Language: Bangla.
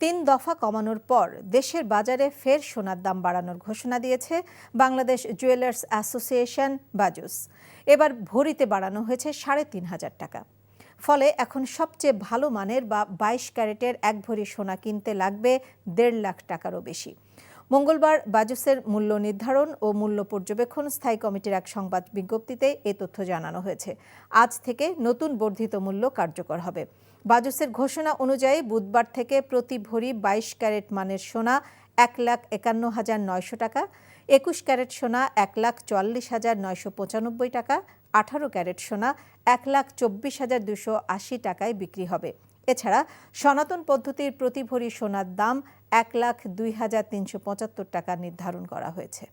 তিন দফা কমানোর পর দেশের বাজারে ফের সোনার দাম বাড়ানোর ঘোষণা দিয়েছে বাংলাদেশ জুয়েলার্স অ্যাসোসিয়েশন বাজুস। এবার ভরিতে বাড়ানো হয়েছে ৩,৫০০ টাকা। ফলে এখন সবচেয়ে ভালো মানের বা ২২ ক্যারেটের এক ভরি সোনা কিনতে লাগবে ১.৫ লাখ টাকারও বেশি। মঙ্গলবার বাজুসের মূল্য নির্ধারণ ও মূল্য পর্যবেক্ষণ স্থায়ী কমিটির এক সংবাদ বিজ্ঞপ্তিতে এ তথ্য জানানো হয়েছে। আজ থেকে নতুন বর্ধিত মূল্য কার্যকর হবে। বাজুসের ঘোষণা অনুযায়ী বুধবার থেকে প্রতি ভরি ২২ ক্যারেট মানের সোনা ১,৫১,৯০০ টাকা, ২১ ক্যারেট সোনা ১,৪৪,৯৯৫ টাকা, ১৮ ক্যারেট সোনা ১,২৪,২৮০ টাকায় বিক্রি হবে। এছাড়া সনাতন পদ্ধতির প্রতি ভরি সোনার দাম ১,০২,৩৭৫ টাকা নির্ধারণ করা হয়েছে।